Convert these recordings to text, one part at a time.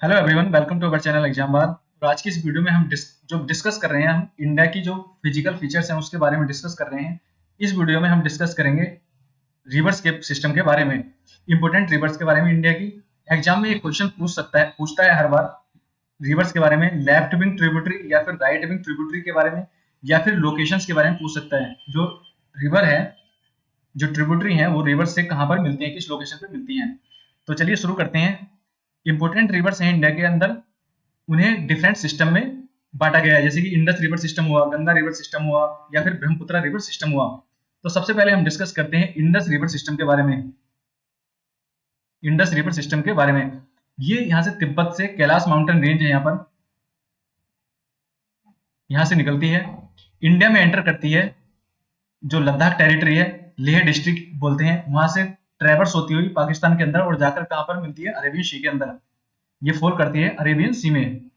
Hello everyone, welcome to our channel exam bar. और आज की इस वीडियो में हम डिस्कस कर रहे हैं, हम इंडिया की जो फिजिकल फीचर्स हैं उसके बारे में डिस्कस कर रहे हैं। इस वीडियो में हम डिस्कस करेंगे रिवर्स के सिस्टम के बारे में, इंपोर्टेंट रिवर्स के बारे में। इंडिया की एग्जाम में एक क्वेश्चन पूछता है हर बार रिवर्स के बारे में, लेफ्ट विंग ट्रिब्यूटरी या फिर राइट विंग ट्रिब्यूटरी के बारे में, या फिर लोकेशंस के बारे में पूछ सकता है। जो रिवर है, जो ट्रिब्यूटरी है, वो रिवर से कहाँ पर मिलती है, किस लोकेशन पे मिलती है। तो चलिए शुरू करते हैं। इंपोर्टेंट रिवर्स हैं इंडिया के अंदर, उन्हें डिफरेंट सिस्टम में बांटा गया है, जैसे कि इंडस रिवर सिस्टम हुआ, गंगा रिवर सिस्टम हुआ, या फिर ब्रह्मपुत्र रिवर सिस्टम हुआ। तो सबसे पहले हम डिस्कस करते हैं इंडस रिवर सिस्टम के बारे में। इंडस रिवर सिस्टम के बारे में, ये यहाँ से तिब्बत से कैलाश माउंटेन रेंज है, यहाँ से निकलती है, इंडिया में एंटर करती है, जो लद्दाख टेरिटरी है, लेह डिस्ट्रिक्ट बोलते हैं, वहां से ट्रेवर्स होती हुई पाकिस्तान के अंदर और जाकर कहां पर मिलती है, अरेबियन सी के अंदर। ये फॉल करती है अरेबियन सी में।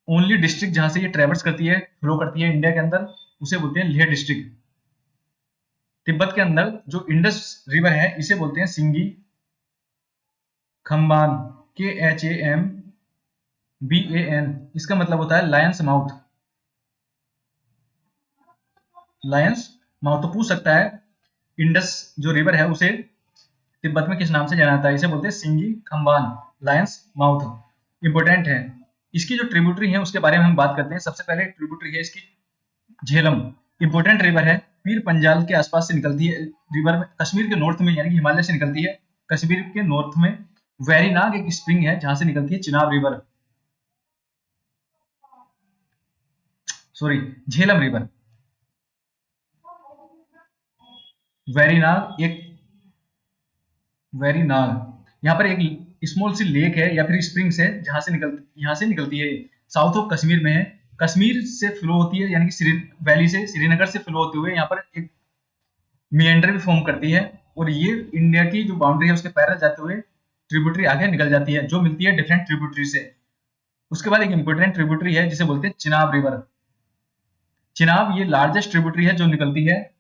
ओनली डिस्ट्रिक्ट जहां से ये ट्रेवर्स करती है, फ्लो करती है इंडिया के अंदर, उसे बोलते हैं लेह डिस्ट्रिक्ट। तिब्बत के अंदर जो इंडस रिवर है, इसे बोलते हैं सिंगी खम्बान, KHAMBAN। इसका मतलब होता है लायंस माउथ। लायंस माउथ तो पूछ सकता है, इंडस जो रिवर है उसे तिब्बत में किस नाम से जाना जाता है। इसे बोलते हैं सिंगी खम्बान, लायंस माउथ। इंपोर्टेंट है। इसकी जो ट्रिब्यूटरी है उसके बारे में हम बात करते हैं। सबसे पहले ट्रिब्यूटरी है इसकी झेलम, इंपोर्टेंट रिवर है, पीर पंजाल के आसपास से निकलती है। रिवर में कश्मीर के नॉर्थ में, यानी कि हिमालय से निकलती है। कश्मीर के नॉर्थ में वेरीनाग एक स्प्रिंग है जहां से निकलती है Chenab river, sorry Jhelum river. Verinag एक वेरीनाग यहाँ पर एक स्मॉल सी लेक है या फिर स्प्रिंग्स है जहां से यहाँ से निकलती है। साउथ ऑफ कश्मीर में है, कश्मीर से फ्लो होती है, यानी कि वैली से, श्रीनगर से फ्लो होते हुए यहाँ पर एक मिएंडर भी फॉर्म करती है, और ये इंडिया की जो बाउंड्री है उसके पैरेलल जाते हुए ट्रिब्यूटरी आगे निकल जाती है, जो मिलती है डिफरेंट ट्रिब्यूटरी से। उसके बाद एक इंपोर्टेंट ट्रिब्यूटरी है जिसे बोलते हैं चिनाब रिवर। चिनाब ये लार्जेस्ट ट्रिब्यूटरी है जो निकलती है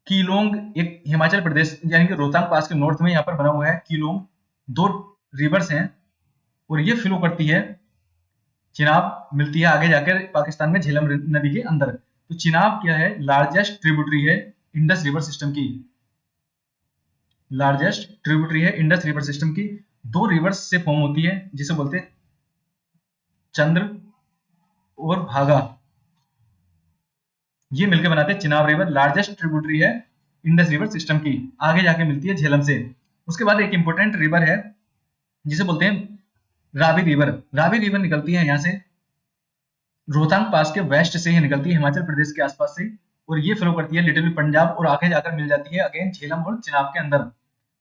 कीलोंग, एक हिमाचल प्रदेश यानी कि रोहतांग पास के नॉर्थ में यहाँ पर बना हुआ है कीलोंग। दो रिवर्स हैं और ये फ्लो करती है, चिनाब मिलती है आगे जाकर पाकिस्तान में झेलम नदी के अंदर। तो चिनाब क्या है, लार्जेस्ट ट्रिब्यूटरी है इंडस रिवर सिस्टम की, लार्जेस्ट ट्रिब्यूटरी है इंडस रिवर सिस्टम की। दो रिवर्स से फॉर्म होती है जिसे बोलते हैं चंद्र और भागा, ये मिलकर बनाते हैं चिनाब रिवर। लार्जेस्ट ट्रिब्यूटरी है इंडस रिवर सिस्टम की, आगे जाके मिलती है झेलम से। उसके बाद एक इंपोर्टेंट रिवर है जिसे बोलते हैं रावी रिवर। रावी रिवर निकलती है यहाँ से रोहतांग पास के वेस्ट से ही निकलती है, हिमाचल प्रदेश के आसपास से, और ये फ्लो करती है लिटिल पंजाब और आगे जाकर मिल जाती है अगेन झेलम और चिनाब के अंदर,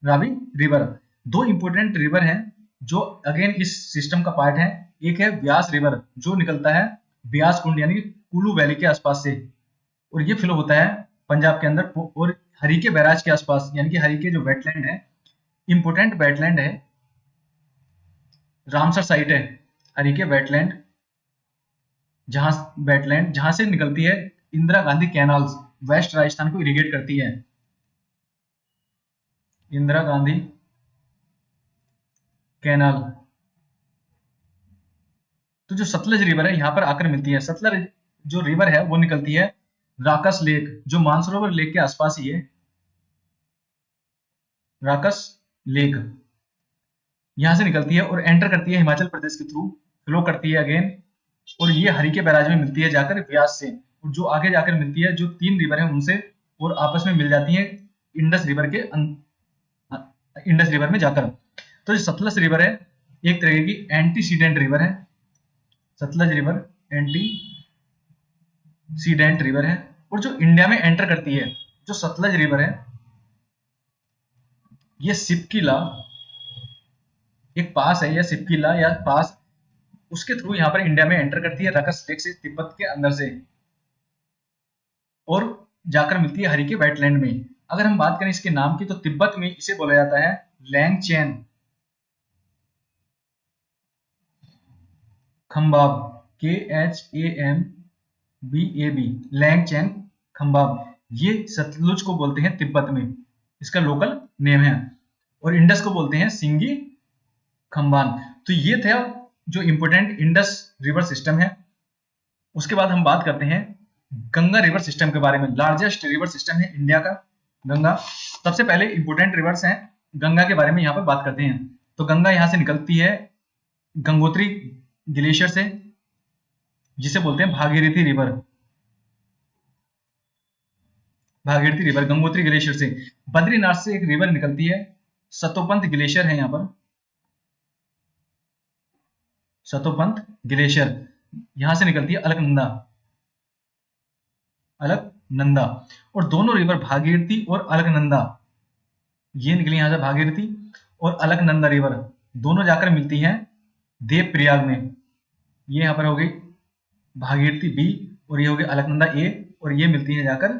रावी रिवर। दो इंपोर्टेंट रिवर हैं जो अगेन इस सिस्टम का पार्ट है। एक है व्यास रिवर जो निकलता है ब्यास कुंड यानी कुल्लू वैली के आसपास से, और ये फ्लो होता है पंजाब के अंदर, और हरीके बैराज के आसपास, यानी कि हरीके जो वेटलैंड है, इंपोर्टेंट वेटलैंड है, रामसर साइट है हरीके वेटलैंड, जहां से निकलती है इंदिरा गांधी कैनाल्स, वेस्ट राजस्थान को इरिगेट करती है इंदिरा गांधी कैनाल। तो जो सतलज रिवर है यहाँ पर आकर मिलती है। सतलज जो रिवर है वो निकलती है राकस लेक, जो मानसरोवर लेक के आसपास ही है, राकस लेक यहां से निकलती है और एंटर करती है हिमाचल प्रदेश के थ्रू, फ्लो करती है अगेन, और ये हरीके बैराज में मिलती है जाकर व्यास से, और जो आगे जाकर मिलती है जो तीन रिवर है उनसे, और आपस में मिल जाती है इंडस रिवर के इंडस रिवर में जाकर। तो जो सतलज रिवर है एक तरह की एंटीसीडेंट रिवर है, सतलज रिवर एंटीसीडेंट रिवर है, और जो इंडिया में एंटर करती है, जो सतलज रिवर है, ये सिपकिला एक पास है, या सिपकिला या पास, उसके थ्रू यहाँ पर इंडिया में एंटर करती है रकस लेक से, तिब्बत के अंदर से, और जाकर मिलती है हरीके वेटलैंड में। अगर हम बात करें इसके नाम की, तो तिब्बत में इसे बोला जाता है लैंगचैन खंबाब, KHAMBAB, लैंगचैन खंबाब। ये सतलुज को बोलते हैं तिब्बत में, इसका लोकल नेम है, और इंडस को बोलते हैं सिंगी खम्बान। तो ये था जो इंपोर्टेंट इंडस रिवर सिस्टम है। उसके बाद हम बात करते हैं गंगा रिवर सिस्टम के बारे में। लार्जेस्ट रिवर सिस्टम है इंडिया का गंगा। सबसे पहले इंपोर्टेंट रिवर्स हैं गंगा के बारे में यहाँ पर बात करते हैं। तो गंगा यहाँ से निकलती है गंगोत्री ग्लेशियर से, जिसे बोलते हैं Bhagirathi river. Bhagirathi river Gangotri glacier से। बद्रीनाथ से एक रिवर निकलती है, सतोपंथ ग्लेशियर है यहाँ पर, सतोपंथ ग्लेशियर यहां से निकलती है अलकनंदा, अलकनंदा। और दोनों रिवर भागीरथी और अलकनंदा ये निकली यहां से भागीरथी और अलकनंदा रिवर दोनों जाकर मिलती हैं देवप्रयाग में। ये यहां पर हो गई भागीरथी बी और ये हो गई अलकनंदा ए और ये मिलती है जाकर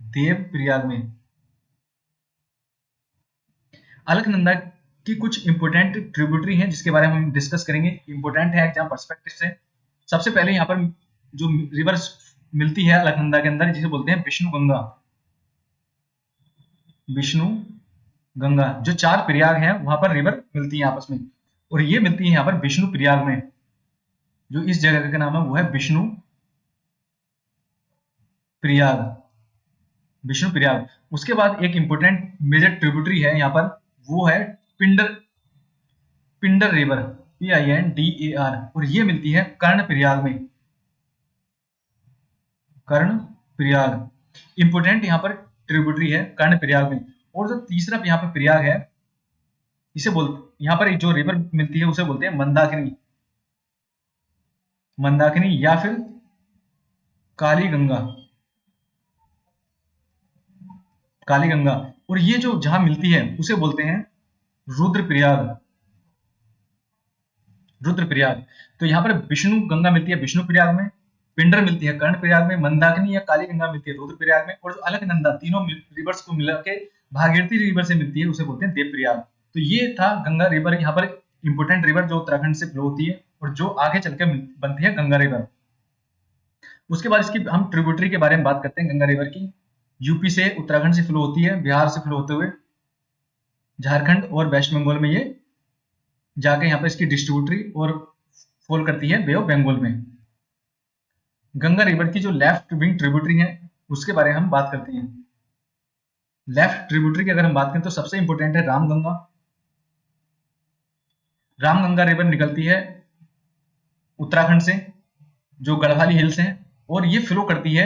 देवप्रयाग में। अलकनंदा की कुछ इंपोर्टेंट ट्रिब्यूटरी हैं जिसके बारे में हम डिस्कस करेंगे, इंपोर्टेंट है एग्जाम पर्सपेक्टिव से। सबसे पहले यहाँ पर जो रिवर मिलती है अलकनंदा के अंदर जिसे बोलते हैं विष्णु गंगा। विष्णु गंगा जो 4 प्रयाग हैं वहां पर रिवर मिलती है आपस में, और ये मिलती है यहाँ पर विष्णु प्रयाग में। जो इस जगह का नाम है वो है विष्णु प्रयाग, विष्णु प्रयाग। उसके बाद एक इंपोर्टेंट मेजर ट्रिब्यूटरी है यहाँ पर, वो है पिंडर, पिंडर रिवर PINDAR, और ये मिलती है कर्ण प्रयाग में, कर्ण प्रयाग। इंपोर्टेंट यहाँ पर ट्रिब्यूटरी है कर्ण प्रयाग में। और जो तीसरा यहाँ पर प्रयाग है इसे बोलते, यहाँ पर जो रिवर मिलती है उसे बोलते हैं मंदाकिनी, मंदाकिनी या फिर काली गंगा, काली गंगा। और ये जो जहां मिलती है उसे बोलते हैं रुद्रप्रयाग, रुद्रप्रयाग। तो यहाँ पर विष्णु गंगा मिलती है विष्णु प्रयाग में, पिंडर मिलती है कर्ण प्रयाग में, मंदाकिनी या काली गंगा मिलती है रुद्रप्रयाग में, और जो अलकनंदा तीनों रिवर्स को मिला के भागीरथी रिवर से मिलती है उसे बोलते हैं देवप्रयाग। तो ये था गंगा रिवर, यहाँ पर इंपोर्टेंट रिवर जो उत्तराखंड से फ्लो होती है और जो आगे चलकर बनती है गंगा रिवर। उसके बाद इसकी हम ट्रिब्यूटरी के बारे में बात करते हैं गंगा रिवर की। यूपी से उत्तराखंड से फ्लो होती है, बिहार से फ्लो होते हुए झारखंड और वेस्ट बंगाल में ये जाके यहाँ पर इसकी डिस्ट्रीब्यूटरी और फॉल करती है बे ऑफ बंगाल में। गंगा रिवर की जो लेफ्ट विंग ट्रिब्यूटरी है उसके बारे में हम बात करते हैं। लेफ्ट ट्रिब्यूटरी की अगर हम बात करें तो सबसे इंपोर्टेंट है रामगंगा। रामगंगा रिवर निकलती है उत्तराखंड से, जो गढ़वाली हिल्स हैं, और ये फ्लो करती है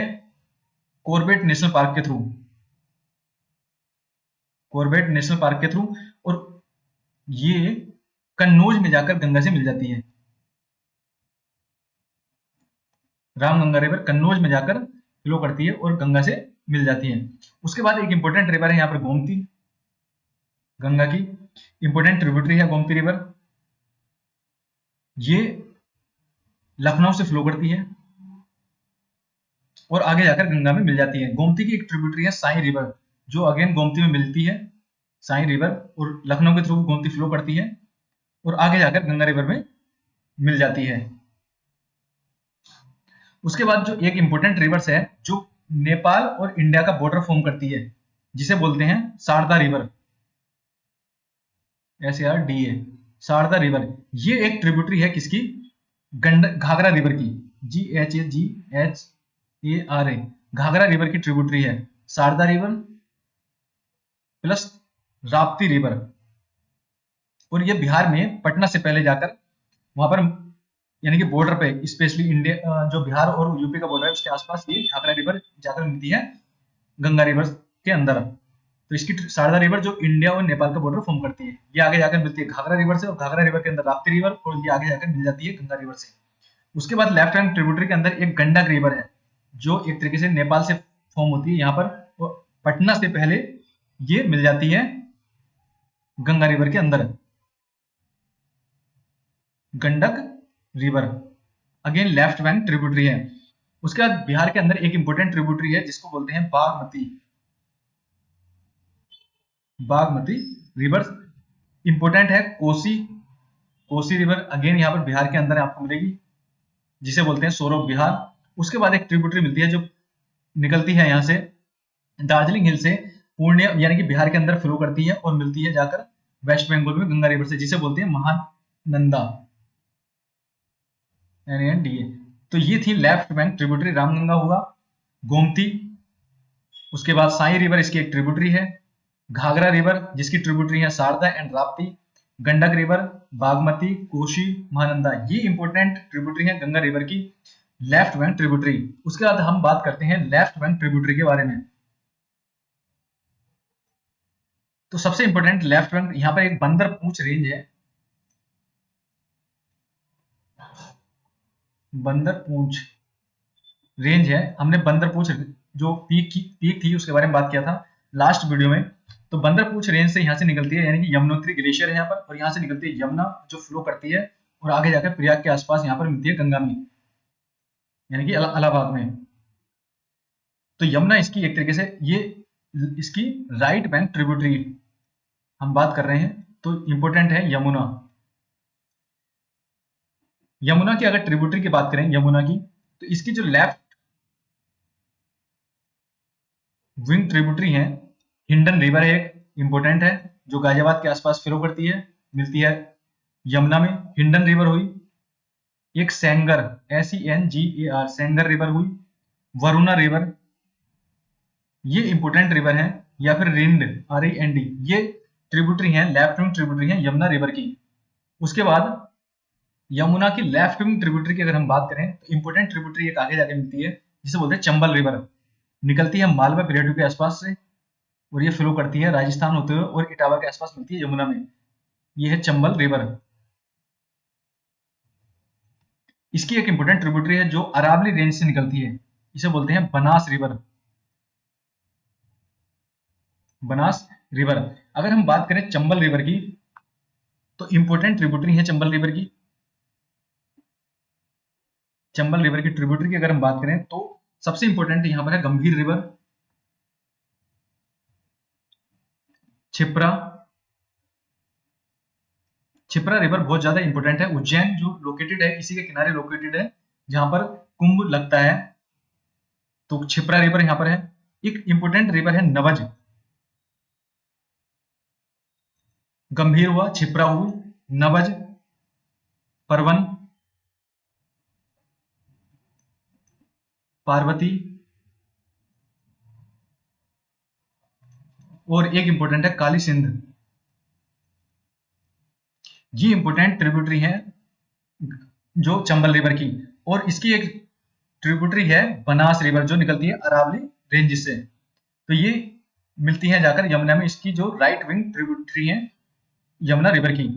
कॉर्बेट नेशनल पार्क के थ्रू, कॉर्बेट नेशनल पार्क के थ्रू, और ये कन्नौज में जाकर गंगा से मिल जाती है। रामगंगा रिवर कन्नौज में जाकर फ्लो करती है और गंगा से मिल जाती है। उसके बाद एक इंपोर्टेंट रिवर है यहाँ पर गोमती, गंगा की इंपोर्टेंट ट्रिब्यूटरी है गोमती रिवर। ये लखनऊ से फ्लो करती है और आगे जाकर गंगा में मिल जाती है। गोमती की एक ट्रिब्यूटरी है साई रिवर, जो अगेन गोमती में मिलती है, साई रिवर, और लखनऊ के थ्रू गोमती फ्लो करती है और आगे जाकर गंगा रिवर में मिल जाती है। उसके बाद जो एक इंपोर्टेंट रिवर्स है जो नेपाल और इंडिया का बॉर्डर फॉर्म करती है, जिसे बोलते हैं Sharda river, SARDA, Sharda river. ये एक ट्रिब्यूटरी है किसकी, घाघरा रिवर की, GHAGHARA, घाघरा रिवर की ट्रिब्यूटरी है Sharda river plus Rapti river. और ये बिहार में पटना से पहले जाकर वहां पर यानी कि बॉर्डर पे, स्पेशली इंडिया जो बिहार और यूपी का बॉर्डर है उसके आसपास ये घाघरा रिवर जाकर मिलती है गंगा रिवर के अंदर। तो इसकी शारदा रिवर जो इंडिया और नेपाल का बॉर्डर फॉर्म करती है, ये आगे जाकर मिलती है घाघरा रिवर से, और घाघरा रिवर के अंदर राप्ती रिवर, और ये आगे जाकर मिल जाती है गंगा रिवर से। उसके बाद लेफ्ट हैंड ट्रिब्यूटरी के अंदर एक गंडक रिवर है जो एक तरीके से नेपाल से फॉर्म होती है यहाँ पर, पटना से पहले ये मिल जाती है गंगा रिवर के अंदर, Gandak river again left bank tributary है। उसके बाद बिहार के अंदर एक इंपोर्टेंट ट्रिब्यूटरी है जिसको बोलते हैं बागमती, बागमती रिवर। इंपोर्टेंट है कोसी, कोसी रिवर अगेन यहाँ पर बिहार के अंदर आपको मिलेगी, जिसे बोलते हैं सौरभ विहार। उसके बाद एक ट्रिब्यूटरी मिलती है जो निकलती है यहाँ से दार्जिलिंग हिल से, पूर्णिया यानी कि बिहार के अंदर फ्लो करती है और मिलती है जाकर वेस्ट बंगाल में गंगा रिवर से, जिसे बोलते हैं नंदा, NANDA। तो ये थी लेफ्ट बैंक ट्रिब्यूटरी। रामगंगा हुआ, गोमती, उसके बाद साई रिवर इसकी एक ट्रिब्यूटरी है, घाघरा रिवर जिसकी ट्रिब्यूटरी है शारदा एंड राप्ती, गंडक रिवर, बागमती, कोशी, महानंदा, ये इंपॉर्टेंट ट्रिब्यूटरी है गंगा रिवर की, लेफ्ट बैंक ट्रिब्यूटरी। उसके बाद हम बात करते हैं लेफ्ट बैंक ट्रिब्यूटरी के बारे में। तो सबसे इंपॉर्टेंट लेफ्ट बैंक, यहां पर एक बंदर पूंछ रेंज है, बंदर पूंछ रेंज है। हमने बंदर पूंछ जो पीक थी उसके बारे में बात किया था लास्ट वीडियो में। तो बंदर पूंछ रेंज से यहाँ से निकलती है, यानी कि यमुनोत्री ग्लेशियर है यहाँ पर, और यहाँ से निकलती है यमुना जो फ्लो करती है और आगे जाकर प्रयाग के आसपास यहाँ पर मिलती है गंगा में, यानी कि इलाहाबाद में। तो यमुना इसकी एक तरीके से ये इसकी राइट बैंक ट्रिब्यूटरी हम बात कर रहे हैं, तो इंपॉर्टेंट है यमुना। यमुना की अगर ट्रिब्यूटरी की बात करें यमुना की, तो इसकी जो लेफ्ट विंग ट्रिब्यूटरी है, हिंडन रिवर है, एक इंपॉर्टेंट है जो गाजियाबाद के आसपास फ्लो करती है, मिलती है यमुना में, हिंडन रिवर हुई। एक सेंगर, SENGAR, सेंगर रिवर हुई, वरुणा रिवर, ये इंपॉर्टेंट रिवर है, या फिर रिंड, RIND, ये ट्रिब्यूटरी है, लेफ्ट विंग ट्रिब्यूटरी है यमुना रिवर की। उसके बाद यमुना की लेफ्ट विंग ट्रिब्यूटरी की अगर हम बात करें तो इंपॉर्टेंट ट्रिब्यूटरी एक आगे जाके मिलती है जिसे बोलते हैं चंबल रिवर, निकलती है मालवा प्लेटू के आसपास से और ये फ्लो करती है राजस्थान होते हुए और इटावा के आसपास मिलती है यमुना में, ये है चंबल रिवर। इसकी एक इंपॉर्टेंट ट्रिब्यूटरी है जो अरावली रेंज से निकलती है, इसे बोलते हैं बनास रिवर, बनास रिवर। अगर हम बात करें चंबल रिवर की, तो इंपॉर्टेंट ट्रिब्यूटरी है चंबल रिवर की। चंबल रिवर की ट्रिब्यूटरी की अगर हम बात करें तो सबसे इंपॉर्टेंट यहां पर है गंभीर रिवर, छिप्रा, छिप्रा रिवर बहुत ज्यादा इंपॉर्टेंट है। उज्जैन जो लोकेटेड है इसी के किनारे लोकेटेड है जहां पर कुंभ लगता है, तो छिप्रा रिवर यहां पर है। एक इंपॉर्टेंट रिवर है नवज, गंभीर हुआ, छिप्रा हुई, नवज, परवन, पार्वती, और एक इंपॉर्टेंट है काली सिंध। ये इंपॉर्टेंट ट्रिब्यूटरी है जो चंबल रिवर की, और इसकी एक ट्रिब्यूटरी है बनास रिवर जो निकलती है अरावली रेंज से, तो ये मिलती है जाकर यमुना में, इसकी जो राइट विंग ट्रिब्यूटरी है यमुना रिवर की।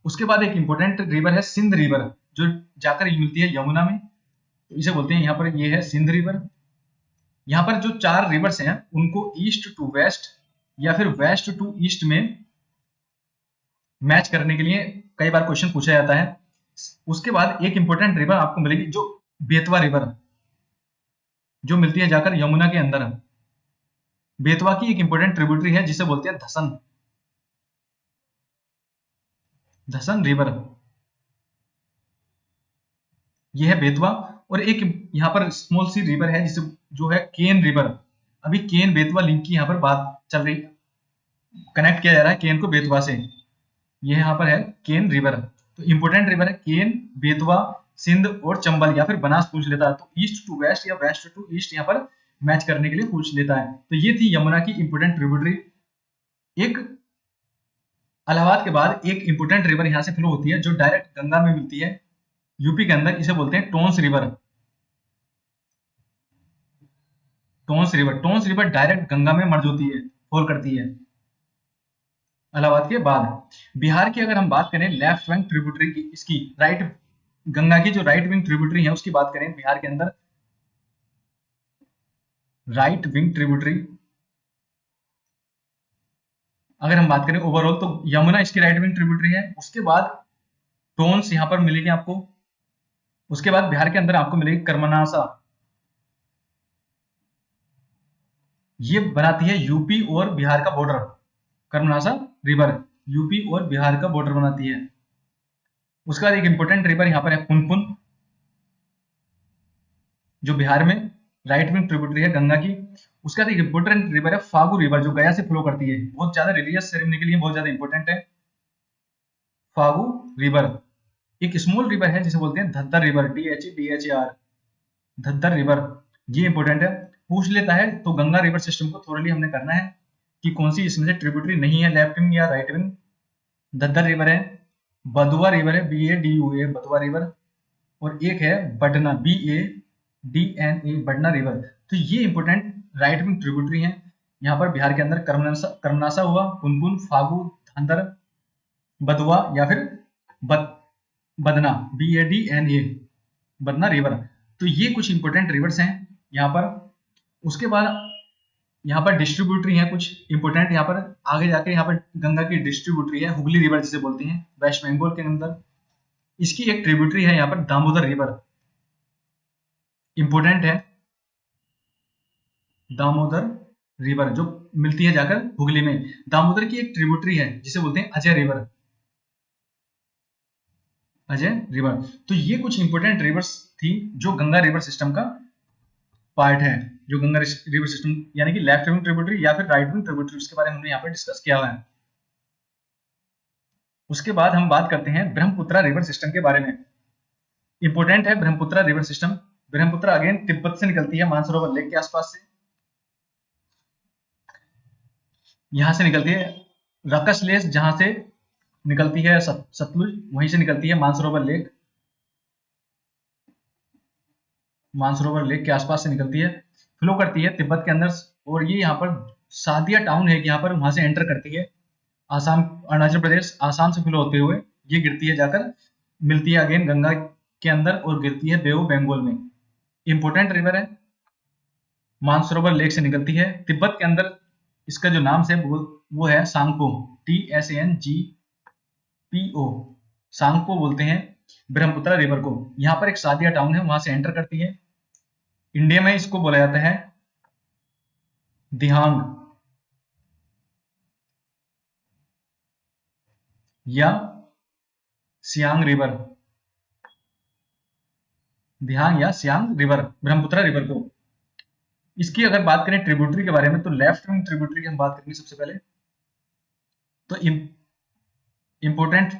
उसके बाद एक इंपॉर्टेंट रिवर है सिंध रिवर जो जाकर मिलती है यमुना में, तो इसे बोलते हैं यहाँ पर, ये है सिंध रिवर। यहाँ पर जो 4 रिवर्स हैं उनको ईस्ट टू वेस्ट या फिर वेस्ट टू ईस्ट में मैच करने के लिए कई बार क्वेश्चन पूछा जाता है। उसके बाद एक इंपॉर्टेंट रिवर आपको मिलेगी जो बेतवा रिवर, जो मिलती है जाकर यमुना के अंदर। बेतवा की एक इंपॉर्टेंट ट्रिब्यूटरी है जिसे बोलते हैं धसन, धसन रिवर, यह है बेतवा। और एक यहाँ पर स्मॉल सी रिवर है जिसे जो है केन रिवर। अभी केन बेतवा लिंक की यहाँ पर बात चल रही, कनेक्ट किया जा रहा है केन को बेतवा से, ये यहाँ पर है केन रिवर। तो इंपॉर्टेंट रिवर है केन, बेतवा, सिंध और चंबल, या फिर बनास पूछ लेता है तो ईस्ट टू वेस्ट या वेस्ट टू ईस्ट यहाँ पर मैच करने के लिए पूछ लेता है। तो ये थी यमुना की इंपॉर्टेंट ट्रिब्यूटरी। एक इलाहाबाद के बाद एक इंपॉर्टेंट रिवर यहाँ से फ्लो होती है जो डायरेक्ट गंगा में मिलती है यूपी के अंदर, इसे बोलते हैं Tons river. Tons river, Tons river direct Ganga में मर्ज होती है, फॉल करती है इलाहाबाद के बाद। बिहार की अगर हम बात करें लेफ्ट विंग ट्रिब्यूटरी की, इसकी राइट, गंगा की जो राइट विंग ट्रिब्यूटरी है उसकी बात करें बिहार के अंदर, राइट विंग ट्रिब्यूटरी अगर हम बात करें ओवरऑल तो यमुना इसकी राइट विंग ट्रिब्यूटरी है। उसके बाद टोन्स यहां पर मिलेगी आपको। उसके बाद बिहार के अंदर आपको मिलेगी कर्मनासा, ये बनाती है यूपी और बिहार का बॉर्डर। कर्मनासा रिवर यूपी और बिहार का बॉर्डर बनाती है। उसके बाद एक इंपॉर्टेंट रिवर यहां पर है पुनपुन, जो बिहार में राइट विंग ट्रिब्यूटरी है गंगा की। उसके बाद एक इंपॉर्टेंट रिवर है फागू रिवर जो गया से फ्लो करती है, बहुत ज्यादा रिलीजियस सेरेमनी के लिए बहुत ज्यादा इंपॉर्टेंट है फागू रिवर। एक स्मॉल रिवर है जिसे बोलते हैं धद्दर रिवर, DHEDHAR, धद्दर रिवर, ये इंपॉर्टेंट है, पूछ लेता है। तो गंगा रिवर सिस्टम को थोड़ी हमने करना है कि कौन सी इसमें से ट्रिब्यूटरी नहीं है, लेफ्ट विंग या राइट विंग। धद्दर रिवर है, बदुआ रिवर है, BADUA बदुआ रिवर, और एक है बडना, BADNA बडना रिवर। तो ये इंपॉर्टेंट राइट विंग ट्रिब्यूटरी है। यहाँ पर बिहार के अंदर कर्मनासा हुआ, पुनपुन, फागु, धंधर, बदुआ या फिर बदना, BADNA बदना रिवर। तो ये कुछ इंपॉर्टेंट रिवर्स हैं यहाँ पर। उसके बाद यहाँ पर डिस्ट्रीब्यूटरी है कुछ इंपॉर्टेंट, यहाँ पर आगे जाके यहाँ पर गंगा की डिस्ट्रीब्यूटरी है, हुगली रिवर जिसे बोलते हैं, वेस्ट बंगाल के अंदर। इसकी एक ट्रिब्यूटरी है यहाँ पर दामोदर रिवर, इंपॉर्टेंट है, दामोदर रिवर जो मिलती है जाकर हुगली में। दामोदर की एक ट्रिब्यूटरी है जिसे बोलते हैं अजय रिवर, अजय रिवर। तो ये कुछ इंपॉर्टेंट रिवर्स थी जो गंगा रिवर सिस्टम का पार्ट है, जो गंगा रिवर सिस्टम यानी कि लेफ्ट विंग ट्रिब्यूटरी या फिर राइट विंग ट्रिब्यूटरी, उसके बारे में हमने यहाँ पर डिस्कस किया हुआ है। उसके बाद हम बात करते हैं ब्रह्मपुत्रा रिवर सिस्टम के बारे में। इंपॉर्टेंट है Brahmaputra river system. Brahmaputra again Tibet से निकलती है, मानसरोवर लेक के आसपास से, यहां से निकलती है रकसलेस, जहां से निकलती है सतलुज, वहीं से निकलती है मानसरोवर लेक, मानसरोवर लेक के आसपास से निकलती है, फ्लो करती है तिब्बत के अंदर। और ये यहाँ पर सादिया टाउन है, यहाँ पर वहां से एंटर करती है आसाम, अरुणाचल प्रदेश, आसाम से फ्लो होते हुए ये गिरती है जाकर, मिलती है अगेन गंगा के अंदर और गिरती है बे ऑफ बंगाल में। इंपॉर्टेंट रिवर है, मानसरोवर लेक से निकलती है तिब्बत के अंदर। इसका जो नाम से वो है सांगपो, TSANGPO, सांगपो बोलते हैं ब्रह्मपुत्रा रिवर को। यहाँ पर एक सादिया टाउन है, वहां से एंटर करती है। इंडिया में इसको बोला जाता है दिहांग या सियांग रिवर, दिहांग या सियांग रिवर, ब्रह्मपुत्रा रिवर को। इसकी अगर बात करें ट्रिब्यूटरी के बारे में, तो लेफ्ट विंग ट्रिब्यूटरी की हम बात करेंगे सबसे पहले। तो इंपोर्टेंट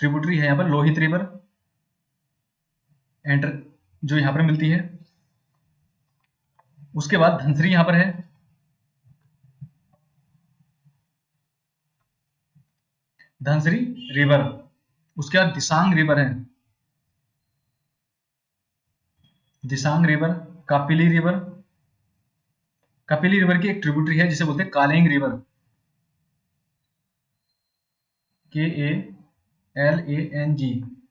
ट्रिब्यूटरी है यहाँ पर लोहित रिवर, एंटर जो यहाँ पर मिलती है। उसके बाद धनसरी यहाँ पर है, धनसरी रिवर। उसके बाद दिसांग रिवर है, Disang river, Kapili river, Kapili river की एक ट्रिब्यूटरी है जिसे बोलते हैं Kaleng river, KALANG,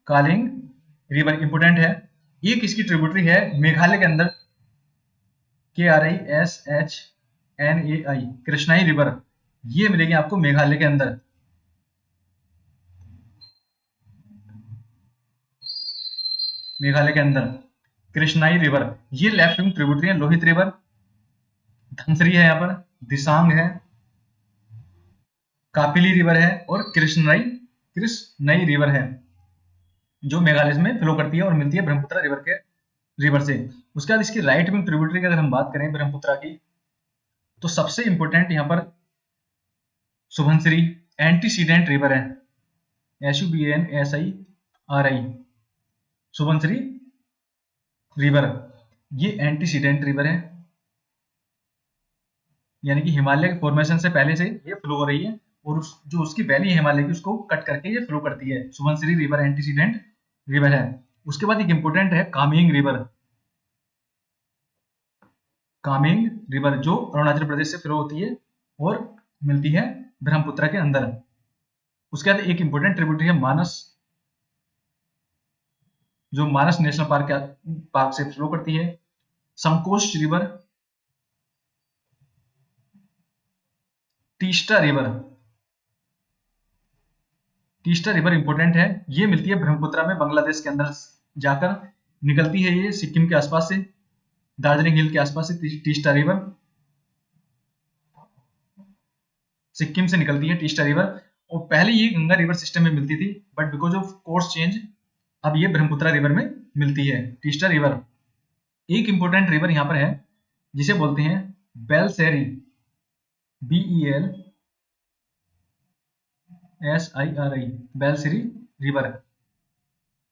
Kaleng river important है। एक इसकी ट्रिब्यूटरी है मेघालय के अंदर, KRISHNAI, कृष्णाई रिवर, ये मिलेगी आपको मेघालय के अंदर। मेघालय के अंदर कृष्णाई रिवर, ये लेफ्ट विंग ट्रिब्यूटरी है। लोहित रिवर, धनसरी है यहाँ पर, दिसांग है, कापिली रिवर है, और कृष्णई रिवर है जो मेघालय में फ्लो करती है और मिलती है ब्रह्मपुत्रा रिवर से। उसके बाद इसकी राइट विंग ट्रिब्यूटरी की अगर हम बात करें ब्रह्मपुत्रा की, तो सबसे इंपोर्टेंट यहाँ पर सुबनसिरी एंटीसीडेंट रिवर है, SUBANSIRI, सुबनसिरी रिवर, ये एंटीसीडेंट रिवर है, यानी कि हिमालय के फॉर्मेशन से पहले से ये फ्लो हो रही है, और जो उसकी वैली है हिमालय की उसको कट करके ये फ्लो करती है। सुबनसिरी रिवर एंटीसीडेंट रिवर है। उसके बाद एक इंपोर्टेंट है कामेंग रिवर, कामेंग रिवर जो अरुणाचल प्रदेश से फ्लो होती है और मिलती है ब्रह्मपुत्रा के अंदर। उसके बाद एक इंपोर्टेंट ट्रिब्यूटरी है मानस, जो मानस नेशनल पार्क से फ्लो करती है। संकोच river, Teesta river, Teesta river important है, ये मिलती है ब्रह्मपुत्रा में, बांग्लादेश के अंदर जाकर निकलती है ये सिक्किम के आसपास से, दार्जिलिंग हिल के आसपास से तीस्टा रिवर, सिक्किम से निकलती है तीस्टा रिवर। और पहले ये गंगा रिवर सिस्टम में मिलती थी, but because of course change अब ये ब्रह्मपुत्रा रिवर में मिलती है तीस्टा रिवर। एक इंपोर्टेंट रिवर यहाँ पर है जिसे बोलते हैं बेलसेरी, BELSIRI, बेलसेरी रिवर।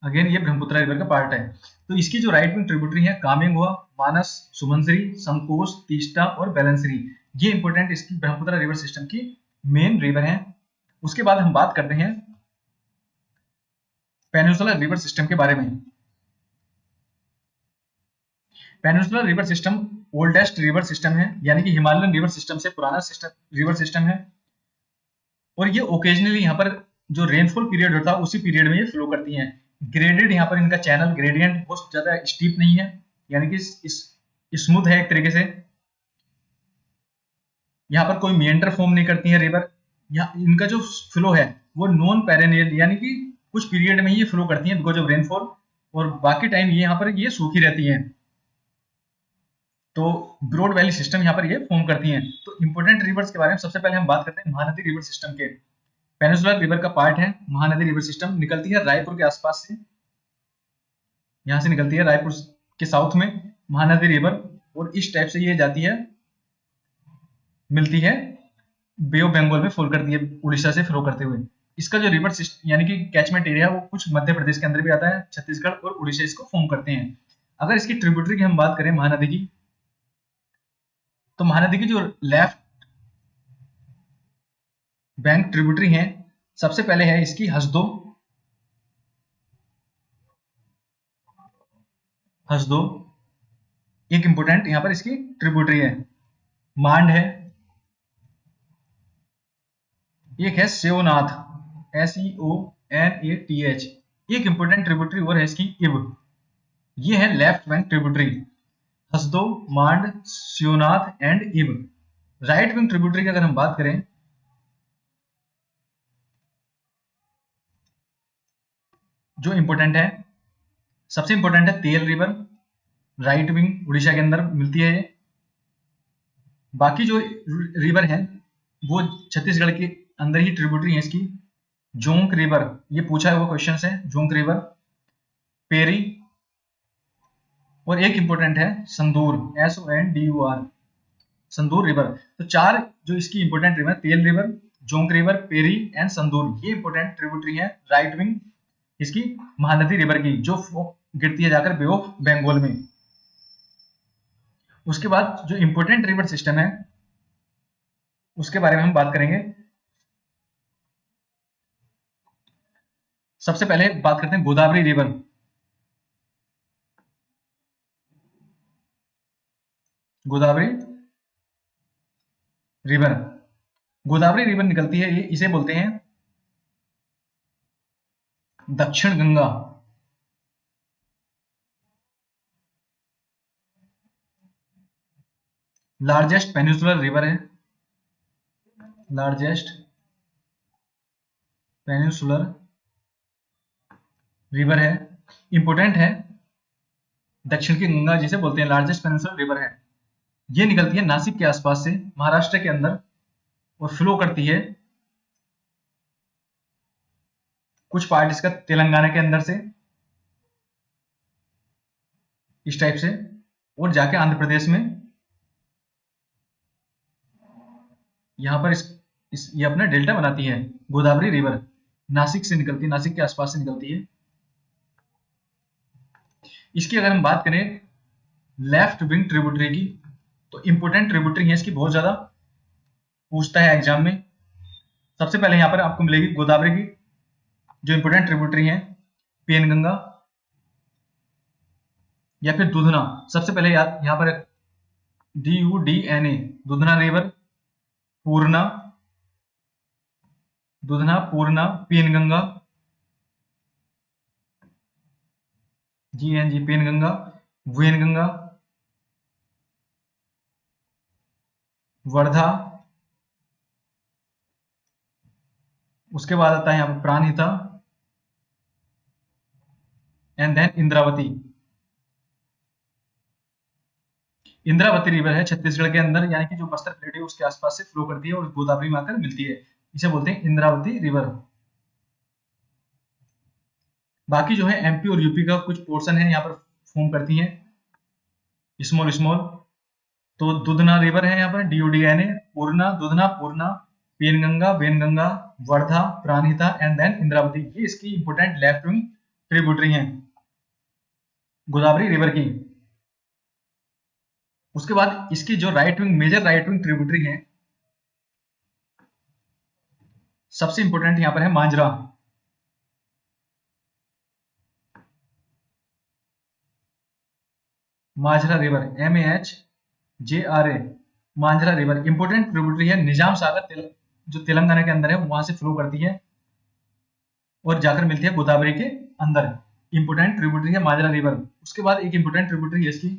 अगेन ये ब्रह्मपुत्र रिवर का पार्ट है। तो इसकी जो राइट विंग ट्रिब्यूटरी है कामेंग हुआ, मानस, सुमनश्री, संकोच, तीस्ता और बेलनश्री, ये इंपॉर्टेंट इसकी ब्रह्मपुत्र रिवर सिस्टम की मेन रिवर है। उसके बाद हम बात करते हैं पेनिनसुलर रिवर सिस्टम के बारे में। Peninsular river system oldest river system है, यानी कि हिमालयन रिवर सिस्टम से पुराना रिवर सिस्टम है, और ये ओकेजनली यहाँ पर जो रेनफॉल पीरियड होता है उसी पीरियड में ये फ्लो करती हैं। ग्रेडेड यहाँ पर इनका चैनल ग्रेडियंट बहुत ज्यादा स्टीप नहीं है, यानी कि स्मूथ है एक तरीके से। यहाँ पर कोई मिएंडर फॉर्म नहीं करती है रिवर। यहाँ इनका जो फ्लो है वो नॉन पेरेनियल, यानी कि कुछ पीरियड में ही ये फ्लो करती हैं बिकॉज ऑफ रेनफॉल, और बाकी टाइम ये यहाँ पर ये सूखी रहती हैं। तो ब्रॉड वैली सिस्टम यहाँ पर ये फॉर्म करती हैं। तो इंपोर्टेंट रिवर्स के बारे में सबसे पहले हम बात करते हैं महानदी रिवर सिस्टम के। पेनिनसुलर रिवर का पार्ट है महानदी रिवर सिस्टम, निकलती है रायपुर के आसपास से, यहाँ से निकलती है रायपुर के साउथ में महानदी रिवर, और इस टाइप से ये जाती है, मिलती है बे ऑफ बंगाल में, फॉल करती है उड़ीसा से फ्लो करते हुए। इसका जो रिवर सिस्टम यानी कि कैचमेंट एरिया है वो कुछ मध्य प्रदेश के अंदर भी आता है, छत्तीसगढ़ और उड़ीसा इसको फॉर्म करते हैं। अगर इसकी ट्रिब्यूटरी की हम बात करें महानदी की, तो महानदी की जो लेफ्ट बैंक ट्रिब्यूटरी है, सबसे पहले है इसकी हसदो, हसदो एक इंपोर्टेंट यहां पर इसकी ट्रिब्यूटरी है। मांड है, एक है सेवनाथ, SEONATH, एक इंपोर्टेंट ट्रिब्यूटरी और है इसकी इब, ये है left bank tributary. Hasdo, Mand, Seonath and Ib. Right wing tributary की अगर हम बात करें, जो इंपोर्टेंट है, सबसे इंपोर्टेंट है तेल रिवर, राइट विंग उड़ीसा के अंदर मिलती है ये। बाकी जो रिवर है वो छत्तीसगढ़ के अंदर ही ट्रिब्यूटरी है इसकी। जोंक रिवर, ये पूछा हुआ क्वेश्चन है, जोंक रिवर, पेरी, और एक इंपोर्टेंट है संदूर, SONDUR, संदूर रिवर। तो चार जो इसकी इंपोर्टेंट रिवर, तेल रिवर, जोंक रिवर, पेरी एंड संदूर, ये इंपोर्टेंट ट्रिब्यूटरी है राइट विंग इसकी महानदी रिवर की, जो गिरती है जाकर बे ऑफ बंगाल में। उसके बाद जो इंपोर्टेंट रिवर सिस्टम है उसके बारे में हम बात करेंगे। सबसे पहले बात करते हैं Godavari river. Godavari river, Godavari river निकलती है, ये इसे बोलते हैं दक्षिण गंगा। लार्जेस्ट पेनिनसुलर रिवर है, लार्जेस्ट पेनिनसुलर रिवर है, इंपोर्टेंट है, दक्षिण की गंगा जिसे बोलते हैं, लार्जेस्ट पेनिनसुलर रिवर है। ये निकलती है नासिक के आसपास से, महाराष्ट्र के अंदर, और फ्लो करती है कुछ पार्ट इसका तेलंगाना के अंदर से, इस टाइप से, और जाके आंध्र प्रदेश में यहां पर ये अपना डेल्टा बनाती है। गोदावरी रिवर नासिक से निकलती है, नासिक के आसपास से निकलती है। इसकी अगर हम बात करें लेफ्ट विंग ट्रिब्यूटरी की, तो इंपोर्टेंट ट्रिब्यूटरी है इसकी, बहुत ज्यादा पूछता है एग्जाम में। सबसे पहले यहां पर आपको मिलेगी गोदावरी की जो इंपोर्टेंट ट्रिब्यूटरी है, पेनगंगा या फिर दुधना। सबसे पहले यहां पर DUDNA, Dudhna river, Purna, Dudhna, Purna, Penganga, GNG, Penganga, Wainganga, Wardha, उसके बाद आता है यहाँ पर Pranhita, and then Indravati. Indravati river है छत्तीसगढ़ के अंदर, यानी कि जो बस्तर प्लेटू उसके आसपास से फ्लो करती है और गोदावरी में आकर मिलती है, इसे बोलते हैं इंद्रावती रिवर। बाकी जो है MP और UP का कुछ पोर्शन है यहाँ पर फॉर्म करती है स्मॉल स्मॉल। तो दुधना रिवर है यहाँ पर DUDNA, Purna, Dudhna, Purna, Penganga, Wainganga, Wardha, Pranhita and then Indravati, ये इसकी इंपोर्टेंट लेफ्ट विंग ट्रिब्यूटरी हैं गोदावरी रिवर की। उसके बाद इसकी जो right wing major right wing tributary है, सबसे इंपॉर्टेंट यहां पर है Manjra. Manjra river, MAHJRA, Manjra river important tributary है। निजाम सागर जो तेलंगाना के अंदर है वहां से फ्लो करती है और जाकर मिलती है गोदावरी के अंदर। इंपोर्टेंट ट्रिब्यूटरी है मांजरा रिवर। उसके बाद एक इंपोर्टेंट ट्रिब्यूटरी है इसकी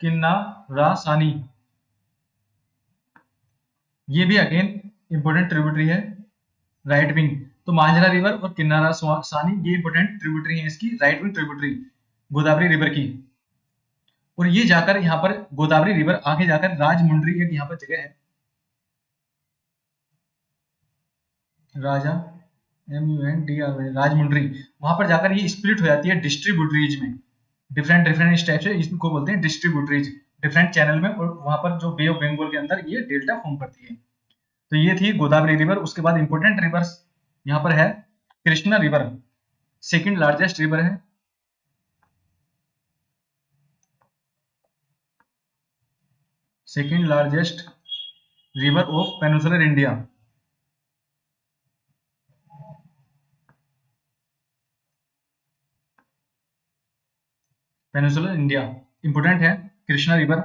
किन्नारासानी, ये भी अगेन इंपोर्टेंट ट्रिब्यूटरी है राइट विंग। तो मांजरा रिवर और किन्नारासानी ये इंपोर्टेंट ट्रिब्यूटरी है इसकी right wing tributary Godavari river की। और ये जाकर यहाँ पर गोदावरी रिवर आगे जाकर राजमुंड्री एक यहाँ पर जगह है, राजा MUNDRY, राजमुंड्री, वहां पर जाकर ये स्प्लिट हो जाती है डिस्ट्रीब्यूटरीज में। डिफरेंट डिफरेंट टाइप से इसको बोलते हैं डिस्ट्रीब्यूटरीज, डिफरेंट चैनल में। और वहां पर जो बे ऑफ बंगाल के अंदर ये डेल्टा फॉर्म करती है। तो ये थी गोदावरी रिवर। उसके बाद इंपोर्टेंट रिवर्स यहाँ पर है Krishna river, second largest river है। Second largest river of peninsular India. Peninsular India important है कृष्णा रिवर।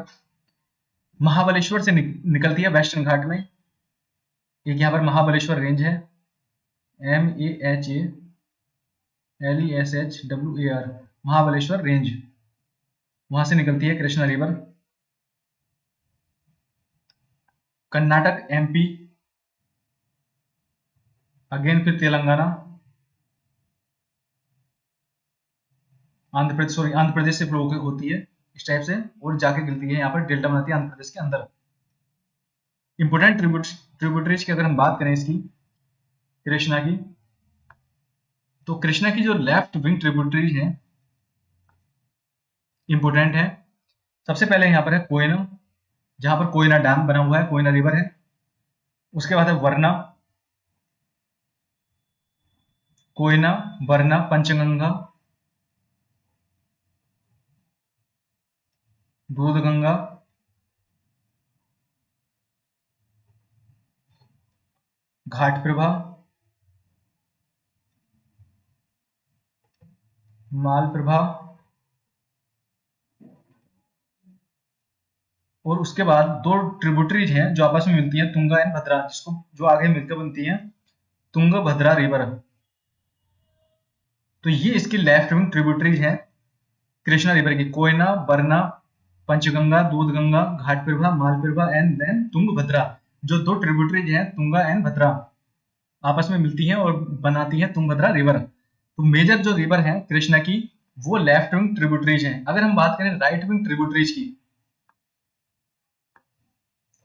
महाबलेश्वर से निकलती है वेस्टर्न घाट में। एक यहाँ पर महाबलेश्वर रेंज है, MAHALESHWAR, महाबलेश्वर रेंज, वहां से निकलती है Krishna river. Karnataka, MP, again फिर तेलंगाना, आंध्र प्रदेश से फ्लो होती है इस टाइप से और जाके गिरती है यहाँ पर डेल्टा बनाती है आंध्र प्रदेश के अंदर। इंपोर्टेंट ट्रिब्यूटरीज की अगर हम बात करें इसकी कृष्णा की, तो कृष्णा की जो लेफ्ट विंग ट्रिब्यूटरीज हैं इंपोर्टेंट है। सबसे पहले यहाँ पर है कोयना, जहां पर कोयना डैम बना हुआ है, कोयना रिवर है। उसके बाद है वरना, कोयना, वरना, पंचगंगा, दूधगंगा, घाट प्रभा, माल प्रभा, और उसके बाद दो ट्रिब्यूटरीज हैं जो आपस में मिलती हैं, तुंगा एंड भद्रा, जिसको जो आगे मिलकर बनती हैं तुंगभद्रा रिवर। तो ये इसकी लेफ्ट विंग ट्रिब्यूटरीज हैं कृष्णा रिवर की, कोयना, वरना, पंचगंगा, दूधगंगा, घाट प्रभा, मालप्रभा एंड देन तुंगभद्रा। जो दो ट्रिब्यूटरीज हैं तुंगा एंड भद्रा आपस में मिलती हैं और बनाती हैं तुंगभद्रा रिवर। तो मेजर जो रिवर है कृष्णा की वो लेफ्ट विंग ट्रिब्यूटरीज हैं। अगर हम बात करें राइट विंग ट्रिब्यूटरीज की,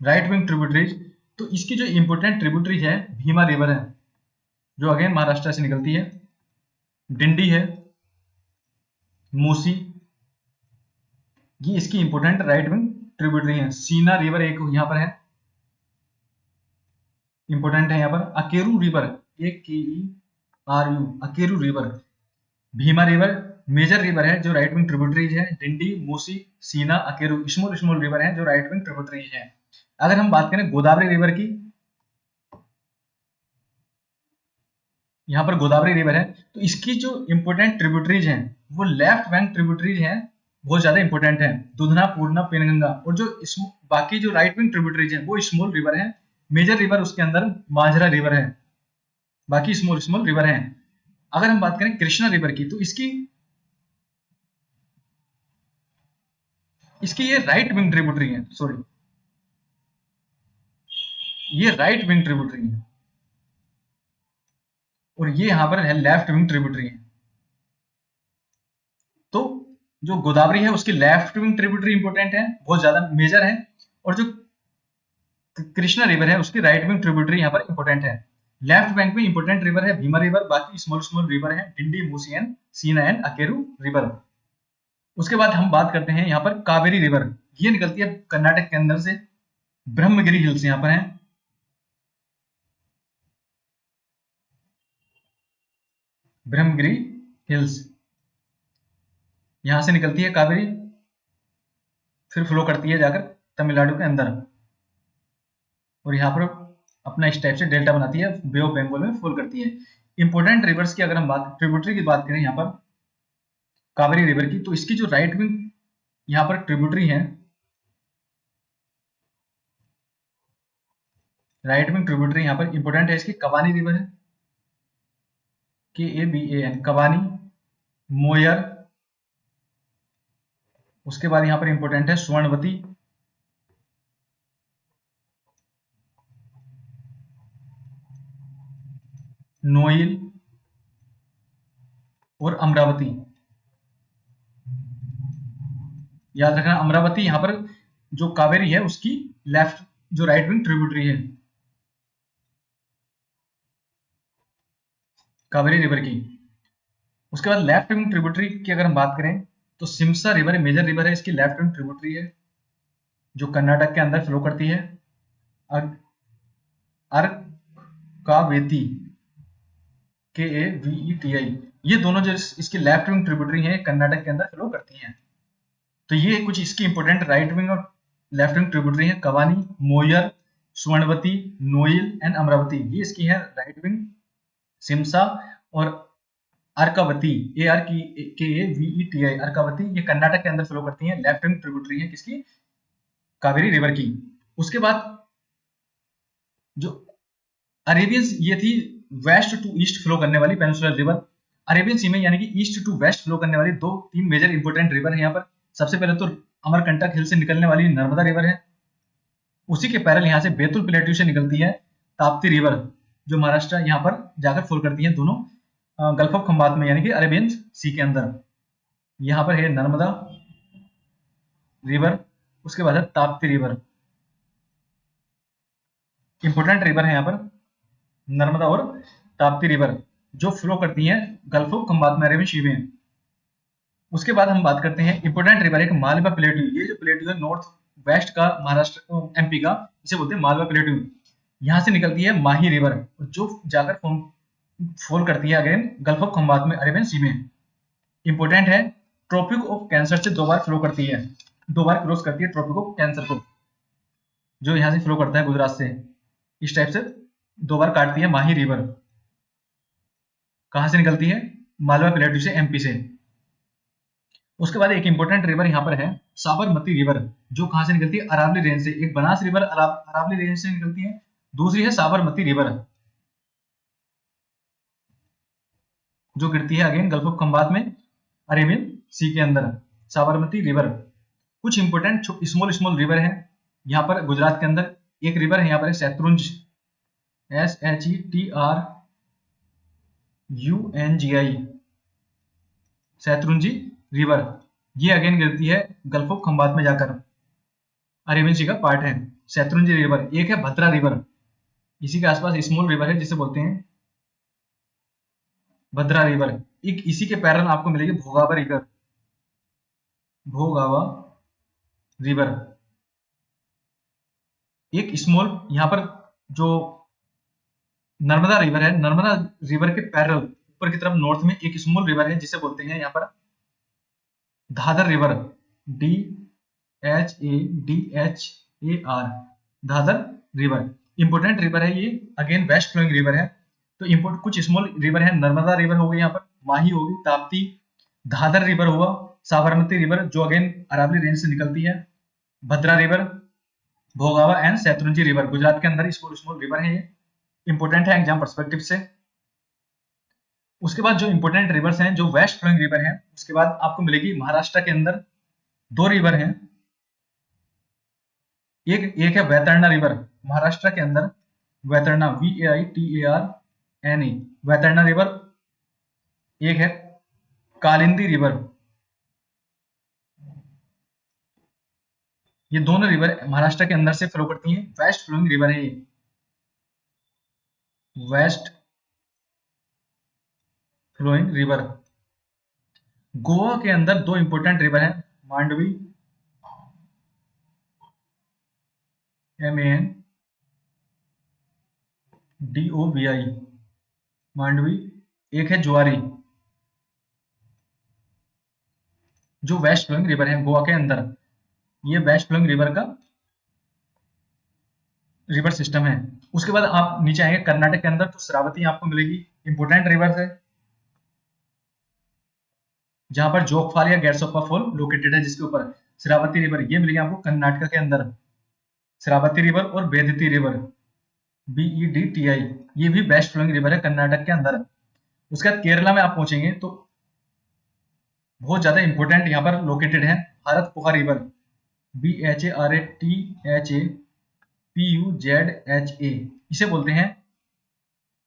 राइट विंग ट्रिब्यूटरीज, तो इसकी जो इंपोर्टेंट ट्रिब्यूटरी है भीमा रिवर है, जो अगेन महाराष्ट्र से निकलती है। डिंडी है, मूसी, ये इसकी इंपोर्टेंट राइट विंग ट्रिब्यूटरी है। सीना रिवर एक यहां पर है, इंपोर्टेंट है यहाँ पर। Akeru river, AKERU, Akeru river, Bhima river major river है जो राइट विंग ट्रिब्यूटरीज है। डिंडी, मूसी, सीना, अकेरू स्मॉल स्मॉल रिवर है जो राइट विंग ट्रिब्यूटरीज है। अगर हम बात करें गोदावरी रिवर की, यहाँ पर गोदावरी रिवर है, तो इसकी जो इंपोर्टेंट ट्रिब्यूटरीज हैं वो लेफ्ट बैंक ट्रिब्यूटरीज हैं, बहुत ज्यादा इंपोर्टेंट है। दुधना, पूर्णा, पेनगंगा। और जो बाकी जो राइट विंग ट्रिब्यूटरीज हैं वो स्मॉल रिवर है। मेजर रिवर उसके अंदर मांझरा रिवर है, बाकी स्मॉल स्मॉल रिवर है। अगर हम बात करें कृष्णा रिवर की, तो इसकी ये राइट विंग ट्रिब्यूटरी है, सॉरी, ये राइट विंग ट्रिब्यूटरी है और ये यहां पर है लेफ्ट विंग ट्रिब्यूटरी है। तो जो गोदावरी है उसकी लेफ्ट विंग ट्रिब्यूटरी इंपोर्टेंट है, बहुत ज्यादा मेजर है। और जो कृष्णा रिवर है उसकी राइट विंग ट्रिब्यूटरी यहाँ पर इंपोर्टेंट है। लेफ्ट बैंक में इंपोर्टेंट रिवर है भीमा रिवर, बाकी स्मॉल स्मॉल रिवर है डिंडी, मूसी एंड सीना एंड अकेरू रिवर। उसके बाद हम बात करते हैं यहाँ पर कावेरी रिवर, ये निकलती है कर्नाटक के अंदर से, ब्रह्मगिरी हिल्स यहाँ पर है। ब्रह्मगिरी हिल्स, यहां से निकलती है कावेरी, फिर फ्लो करती है जाकर तमिलनाडु के अंदर, और यहाँ पर अपना इस टाइप से डेल्टा बनाती है, बे ऑफ बंगाल में फॉल करती है। इंपोर्टेंट रिवर्स की अगर हम बात, ट्रिब्यूटरी की बात करें यहाँ पर कावेरी रिवर की, तो इसकी जो राइट विंग यहाँ पर ट्रिब्यूटरी है, राइट विंग ट्रिब्यूटरी यहाँ पर इंपोर्टेंट है इसकी कबानी रिवर है, KABAN, कबानी, मोयर, उसके बाद यहाँ पर इंपोर्टेंट है स्वर्णवती, नोइल और अमरावती। याद रखना अमरावती यहाँ पर जो कावेरी है उसकी लेफ्ट, जो राइट विंग ट्रिब्यूटरी है कावेरी रिवर की। उसके बाद लेफ्ट विंग ट्रिब्यूटरी की अगर हम बात करें तो सिमसा रिवर मेजर रिवर है, इसकी लेफ्ट विंग ट्रिब्यूटरी है जो कर्नाटक के अंदर फ्लो करती है। अर्कावेती, KAVETI, ये दोनों जो इसकी लेफ्ट विंग ट्रिब्यूटरी है कर्नाटक के अंदर फ्लो करती हैं। तो ये कुछ इसकी इंपोर्टेंट राइट विंग और लेफ्ट विंग ट्रिब्यूटरी है, Cavani, Moyer, स्वर्णवती, Noyyal and Amravati, ये इसकी है राइट विंग। सिमसा और अर्कावती, ARKAVETI, अर्कावती, ये कर्नाटक के अंदर फ्लो करती हैं, लेफ्ट विंग ट्रिब्यूटरी है किसकी, कावेरी रिवर की। उसके बाद जो अरेबियन, ये थी वेस्ट टू ईस्ट फ्लो करने वाली पेनिनसुलर रिवर। अरेबियन सी में यानी कि ईस्ट टू वेस्ट फ्लो करने वाली दो तीन मेजर इंपोर्टेंट रिवर है यहाँ पर। सबसे पहले तो अमरकंटक हिल से निकलने वाली नर्मदा रिवर है, उसी के पैरल यहाँ से बैतुल प्लेट्यू से निकलती है ताप्ती रिवर, जो महाराष्ट्र यहाँ पर जाकर फॉल करती है दोनों गल्फ ऑफ खंबात में यानी कि अरेबियन सी के अंदर। यहाँ पर है नर्मदा रिवर, उसके बाद है ताप्ती रिवर, इंपोर्टेंट रिवर है यहाँ पर नर्मदा और ताप्ती रिवर, जो फ्लो करती हैं गल्फ ऑफ खंबात में, अरेबियन सी में। उसके बाद हम बात करते हैं इंपोर्टेंट रिवर एक मालवा प्लेट्यू, ये जो प्लेट्यू है नॉर्थ वेस्ट का महाराष्ट्र MP का, इसे बोलते हैं मालवा प्लेट्यू। यहाँ से निकलती है माही रिवर, जो जाकर फॉल करती है अगेन गल्फ ऑफ खंबात में, अरेबियन सी में। इंपोर्टेंट है ट्रॉपिक ऑफ कैंसर से 2 बार फ्लो करती है, 2 बार क्रॉस करती है ट्रॉपिक ऑफ कैंसर को, जो यहाँ से फ्लो करता है गुजरात से, इस टाइप से 2 बार काटती है माही रिवर। कहां से निकलती है, मालवा प्लेट्यू से, MP से। उसके बाद एक इंपोर्टेंट रिवर यहाँ पर है साबरमती रिवर, जो कहां से निकलती है, अरावली रेंज से। एक बनास रिवर अरावली रेंज से निकलती है, दूसरी है साबरमती रिवर, जो गिरती है अगेन गल्फ ऑफ खंबात में, अरेबियन सी के अंदर, साबरमती रिवर। कुछ इंपोर्टेंट स्मॉल स्मॉल रिवर है यहाँ पर गुजरात के अंदर। एक रिवर है यहाँ पर शैत्रुंज, SHETRUNGI, शैत्रुंजी रिवर, ये अगेन गिरती है गल्फ ऑफ खंबात में जाकर, अरेबियन सी का पार्ट है शैत्रुंजी रिवर। एक है भद्रा रिवर, इसी के आसपास स्मॉल रिवर है जिसे बोलते हैं भद्रा रिवर। एक इसी के पैरल आपको मिलेगी भोगावा रिवर, भोगावा रिवर। एक स्मॉल यहाँ पर जो नर्मदा रिवर है, नर्मदा रिवर के पैरल ऊपर की तरफ नॉर्थ में एक स्मॉल रिवर है जिसे बोलते हैं यहाँ पर Dhadhar river, DHADHAR, Dhadhar river. Important river है ये, अगेन वेस्ट फ्लोइंग रिवर है। तो इंपोर्ट कुछ स्मॉल रिवर है, नर्मदा रिवर हो गई यहाँ पर, माही होगी, ताप्ती, धादर रिवर हुआ, साबरमती रिवर जो अगेन अरावली रेंज से निकलती है, भद्रा रिवर, भोगावा एंड शैत्रुंजी रिवर, गुजरात के अंदर स्मॉल स्मॉल रिवर है ये, इंपोर्टेंट है एग्जाम पर्सपेक्टिव से। उसके बाद जो इंपोर्टेंट रिवर्स हैं जो वेस्ट फ्लोइंग रिवर हैं, उसके बाद आपको मिलेगी महाराष्ट्र के अंदर 2 रिवर हैं। एक है वैतरणा रिवर, महाराष्ट्र के अंदर वैतरणा, VAITARNA, वैतरणा रिवर। एक है कालिंदी रिवर। ये दोनों रिवर महाराष्ट्र के अंदर से फ्लो करती हैं, वेस्ट फ्लोइंग रिवर है ये, वेस्ट फ्लोइंग रिवर। गोवा के अंदर 2 इंपोर्टेंट रिवर हैं, मांडवी, MANDOVI, मांडवी, एक है जुआरी, जो वेस्ट फ्लोइंग रिवर है गोवा के अंदर। ये वेस्ट फ्लोइंग रिवर का रिवर सिस्टम है। उसके बाद आप नीचे आएंगे कर्नाटक के अंदर, तो श्रावती आपको मिलेगी, इंपोर्टेंट रिवर है, जहां पर जोग फॉल या गैरसोप्पा फॉल लोकेटेड है, जिसके ऊपर श्रावती रिवर ये मिलेगी आपको कर्नाटक के अंदर। श्रावती रिवर और बेदती रिवर, BEDTI, ये भी बेस्ट फ्लोइंग रिवर है कर्नाटक के अंदर। उसके बाद केरला में आप पहुंचेंगे तो बहुत ज्यादा इंपॉर्टेंट यहाँ पर लोकेटेड है भारतपुहा रिवर, BHARTPUZHA, इसे बोलते हैं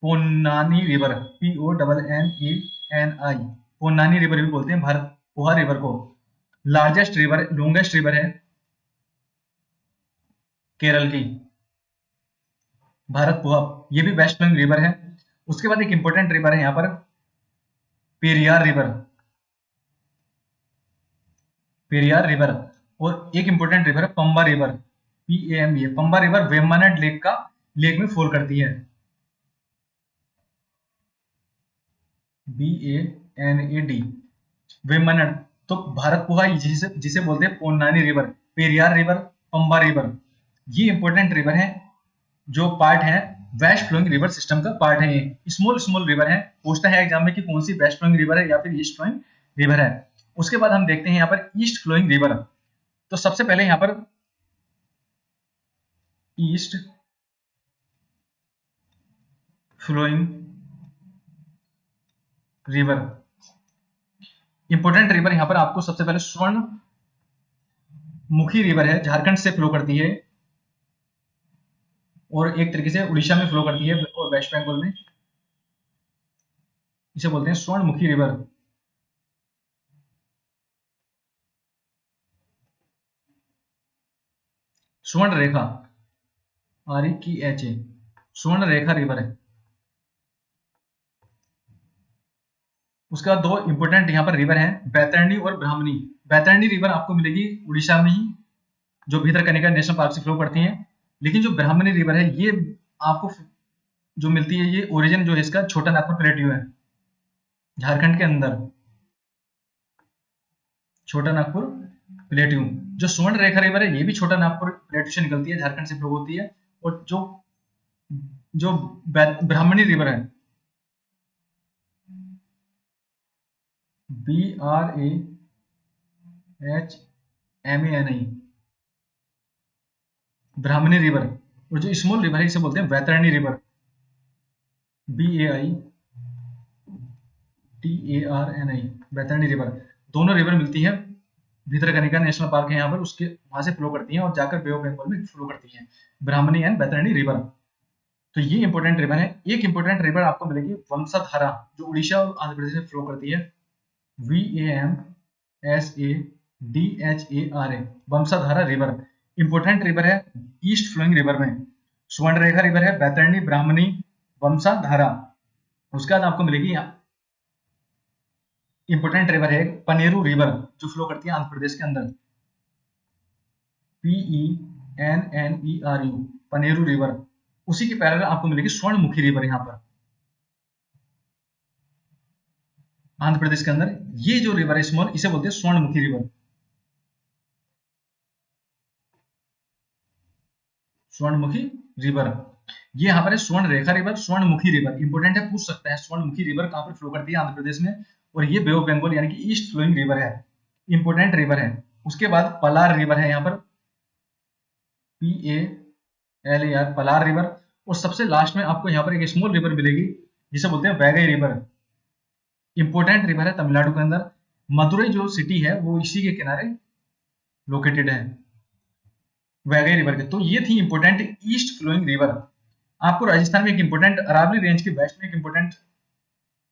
Ponnani river, PONNANI, Ponnani river भी बोलते हैं भारतपुहा रिवर को। लार्जेस्ट रिवर, लॉन्गेस्ट रिवर है केरल की भारतपुहा, ये भी वेस्ट फ्लोइंग रिवर है। उसके बाद एक इंपॉर्टेंट रिवर है यहाँ पर पेरियार रिवर, पेरियार रिवर, और एक इंपॉर्टेंट रिवर है Pamba river, PAMBA, Pamba river Vembanad lake में फॉल करती है, BANAD, वेम्बनाड। तो भारतपुहा जिसे बोलते हैं Ponnani river, Periyar river, Pamba river, ये इंपॉर्टेंट रिवर है, जो पार्ट है वेस्ट फ्लोइंग रिवर सिस्टम का पार्ट है। ये स्मॉल रिवर है, पूछता है एग्जाम में कि कौन सी वेस्ट फ्लोइंग रिवर है या फिर ईस्ट फ्लोइंग रिवर है। उसके बाद हम देखते हैं यहाँ पर ईस्ट फ्लोइंग रिवर। तो सबसे पहले यहाँ पर east flowing river, important river यहाँ पर आपको सबसे पहले स्वर्ण मुखी रिवर है, झारखंड से फ्लो करती है और एक तरीके से उड़ीसा में फ्लो करती है और वेस्ट बंगाल में, इसे बोलते हैं स्वर्णमुखी रिवर। स्वर्ण रेखा, REKHA, स्वर्ण रेखा रिवर है। उसके बाद दो इंपोर्टेंट यहाँ पर रिवर है, बैतरणी और ब्राह्मणी। बैतरणी रिवर आपको मिलेगी उड़ीसा में ही, जो भितरकनिका नेशनल पार्क से फ्लो करती है, लेकिन जो ब्राह्मणी रिवर है ये आपको जो मिलती है, ये ओरिजिन जो है इसका छोटा नागपुर प्लेट्यू है, झारखंड के अंदर छोटा नागपुर प्लेट्यू। जो स्वर्ण रेखा रिवर है ये भी छोटा नागपुर प्लेट्यू से निकलती है, झारखंड से फ्लो होती है। और जो जो ब्राह्मणी रिवर है, BRAHMANI, ब्राह्मणी रिवर, और जो स्मॉल रिवर है इसे बोलते हैं वैतरणी रिवर, BAITARNI, वैतरणी रिवर। दोनों रिवर मिलती है, भितरकनिका नेशनल पार्क है यहाँ पर, उसके वहां से फ्लो करती हैं और जाकर बे ऑफ बंगाल में फ्लो करती हैं, ब्राह्मणी एंड वैतरणी रिवर। तो ये इंपॉर्टेंट रिवर है। एक इंपॉर्टेंट रिवर आपको मिलेगी वंशधारा, जो उड़ीसा और आंध्र प्रदेश में फ्लो करती है, VAMSADHARA, Vamsadhara river, important river है ईस्ट फ्लोइंग रिवर में। स्वर्ण रेखा रिवर है, बैतरणी, ब्राह्मणी, वंशधारा। उसके बाद आपको मिलेगी इंपॉर्टेंट रिवर है पनेरू रिवर, जो फ्लो करती है आंध्र प्रदेश के अंदर, PENNERU, पनेरू रिवर। उसी के पैरेलल आपको मिलेगी स्वर्णमुखी रिवर यहाँ पर आंध्र प्रदेश के अंदर। ये जो रिवर है स्मॉल, इसे बोलते हैं स्वर्णमुखी रिवर, स्वर्णमुखी रिवर। ये यहाँ पर है स्वर्ण रेखा रिवर, स्वर्णमुखी रिवर, इंपोर्टेंट है, पूछ सकता है स्वर्णमुखी रिवर कहाँ पर फ्लो करती है, आंध्र प्रदेश में, और ये बे ऑफ बंगाल यानी कि ईस्ट फ्लोइंग रिवर है, इंपोर्टेंट रिवर है। उसके बाद पलार रिवर है यहाँ पर, PALAR, पलार रिवर। और सबसे लास्ट में आपको यहाँ पर एक स्मॉल रिवर मिलेगी, जिसे बोलते हैं वैगई रिवर, इंपोर्टेंट रिवर है तमिलनाडु के अंदर। मदुरई जो सिटी है वो इसी के किनारे लोकेटेड है, वैगई रिवर के। तो ये थी इंपोर्टेंट ईस्ट फ्लोइंग रिवर। आपको राजस्थान में एक इंपोर्टेंट अरावली रेंज के वेस्ट में एक इंपोर्टेंट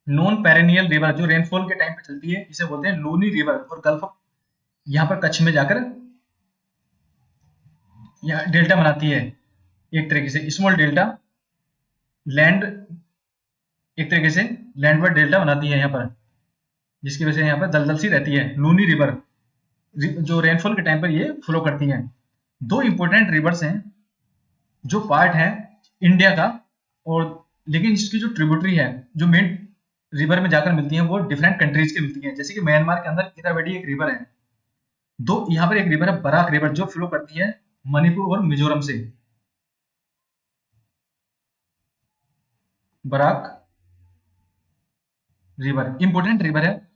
नॉन पेरेनियल रिवर, जो रेनफॉल के टाइम पे चलती है, इसे बोलते हैं लोनी रिवर, और गल्फ यहाँ पर कच्छ में जाकर यहाँ डेल्टा बनाती है, एक तरीके से स्मॉल डेल्टा, लैंड, एक तरीके से लैंडवर्ड डेल्टा बनाती है यहाँ पर, जिसकी वजह से यहाँ पर दलदल सी रहती है। लूनी रिवर जो रेनफॉल के टाइम पर ये फ्लो करती हैं। दो इंपॉर्टेंट रिवर्स हैं जो पार्ट है इंडिया का, और लेकिन इसकी जो ट्रिब्यूटरी है, जो मेन रिवर में जाकर मिलती हैं वो डिफरेंट कंट्रीज की मिलती हैं। जैसे कि म्यांमार के अंदर इरावदी एक रिवर है, दो यहाँ पर एक रिवर है बराक रिवर जो फ्लो करती है मणिपुर और मिजोरम से। बराक रिवर इंपोर्टेंट रिवर है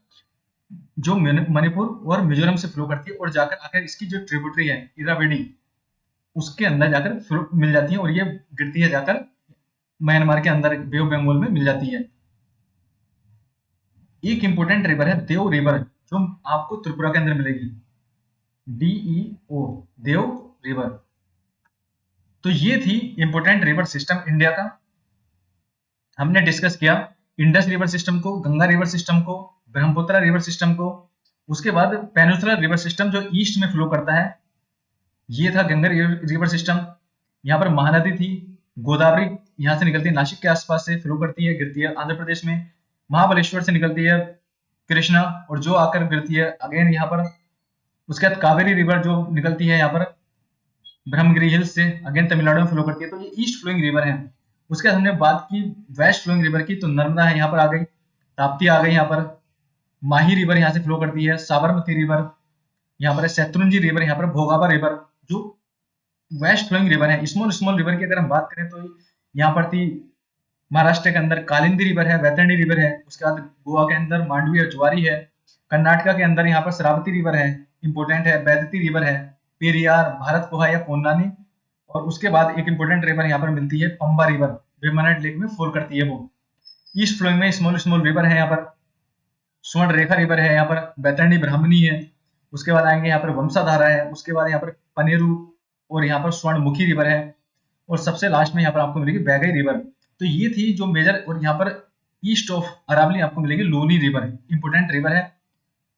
जो मणिपुर और मिजोरम से फ्लो करती है और जाकर आकर इसकी जो ट्रिब्यूटरी है इरावदी उसके अंदर जाकर मिल जाती है और ये गिरती है जाकर म्यांमार के अंदर बे ऑफ बंगाल में मिल जाती है। एक इंपोर्टेंट रिवर है देव रिवर जो आपको त्रिपुरा के अंदर मिलेगी, DEO देव रिवर। तो ये थी इंपोर्टेंट रिवर सिस्टम इंडिया का। हमने डिस्कस किया इंडस रिवर सिस्टम को, गंगा रिवर सिस्टम को, ब्रह्मपुत्र रिवर सिस्टम को। उसके बाद पेनिनसुलर रिवर सिस्टम जो ईस्ट में फ्लो करता है, ये था गंगा रिवर सिस्टम। यहाँ पर महानदी थी, गोदावरी यहाँ से निकलती है नासिक के आसपास से फ्लो करती है, गिरती है आंध्र प्रदेश में। महाबलेश्वर से निकलती है कृष्णा और जो आकर गिरती है अगेन यहाँ पर। उसके बाद कावेरी रिवर जो निकलती है यहाँ पर ब्रह्मगिरी हिल्स से, अगेन तमिलनाडु में फ्लो करती है। तो ये ईस्ट फ्लोइंग रिवर है। उसके बाद हमने बात की वेस्ट फ्लोइंग रिवर की, तो नर्मदा है यहाँ पर आ गई, ताप्ती आ गई यहाँ पर, माही रिवर यहाँ से फ्लो करती है, साबरमती रिवर यहाँ पर है, शत्रुंजी रिवर यहाँ पर, भोगावा रिवर जो वेस्ट फ्लोइंग रिवर है। स्मॉल स्मॉल रिवर की अगर हम बात करें तो यहाँ पर थी महाराष्ट्र के अंदर कालिंदी रिवर है, वैतरणी रिवर है। उसके बाद गोवा के अंदर मांडवी और ज्वारी है। कर्नाटका के अंदर यहाँ पर शरावती रिवर है, इंपोर्टेंट है, बैदती रिवर है, पेरियार, भारत पोहा या पोन्नानी। और उसके बाद एक इंपोर्टेंट रिवर यहाँ पर मिलती है पंबा रिवर, वेमनाड लेक में फॉल करती है वो। ईस्ट फ्लोइंग में स्मॉल स्मॉल रिवर है यहाँ पर, स्वर्ण रेखा रिवर है यहाँ पर, बैतरणी ब्राह्मणी है। उसके बाद आएंगे यहाँ पर वंशाधारा है, उसके बाद यहाँ पर पनेरू और यहाँ पर स्वर्णमुखी रिवर है, और सबसे लास्ट में यहाँ पर आपको मिलेगी बैगई रिवर। तो ये थी जो मेजर, और यहाँ पर ईस्ट ऑफ अरावली आपको मिलेगी लोनी रिवर, इंपोर्टेंट रिवर है।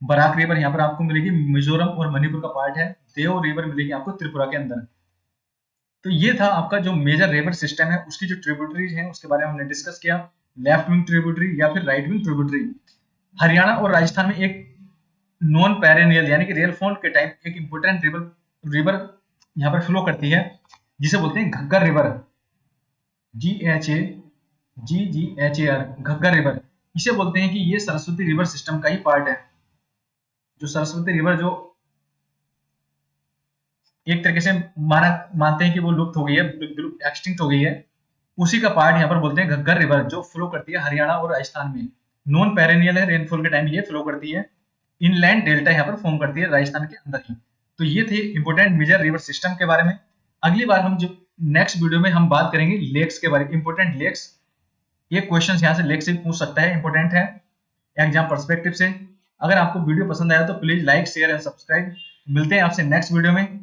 बराक रिवर यहाँ पर आपको मिलेगी मिजोरम और मणिपुर का पार्ट है। देव रिवर मिलेगी आपको त्रिपुरा के अंदर। तो ये था आपका जो मेजर रिवर सिस्टम है, उसकी जो ट्रिब्यूटरीज हैं उसके बारे में हमने डिस्कस किया, लेफ्ट विंग ट्रिब्यूटरी या फिर राइट विंग ट्रिब्यूटरी। हरियाणा और राजस्थान में एक नॉन पेरेनियल यानी कि रेलफॉल के टाइम एक इंपोर्टेंट रिवर यहाँ पर फ्लो करती है जिसे बोलते हैं Ghaggar river, GHAGGHAR, Ghaggar river. इसे बोलते हैं कि ये सरस्वती रिवर सिस्टम का ही पार्ट है। जो सरस्वती रिवर जो एक तरीके से मानते हैं कि वो लुप्त हो गई है, एक्सटिंक्ट हो गई है, उसी का पार्ट यहाँ पर बोलते हैं घग्गर रिवर जो फ्लो करती है हरियाणा और राजस्थान में। नॉन पेरेनियल है, रेनफॉल के टाइम ये फ्लो करती है, इनलैंड डेल्टा यहाँ पर फॉर्म करती है राजस्थान के अंदर ही। तो ये थे इंपोर्टेंट मेजर रिवर सिस्टम के बारे में। अगली बार हम जो नेक्स्ट वीडियो में हम बात करेंगे लेक्स के बारे में, इंपोर्टेंट लेक्स। ये क्वेश्चन यहाँ से लेक से पूछ सकता है, इंपोर्टेंट है एग्जाम पर्सपेक्टिव से। अगर आपको वीडियो पसंद आया तो please like share and subscribe. मिलते हैं आपसे नेक्स्ट वीडियो में।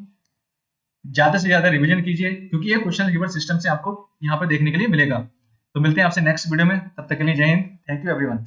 ज्यादा से ज्यादा रिवीजन कीजिए क्योंकि ये क्वेश्चन रिवर सिस्टम से आपको यहाँ पर देखने के लिए मिलेगा। तो मिलते हैं आपसे नेक्स्ट वीडियो में, तब तक के लिए जय हिंद, थैंक यू एवरीवन।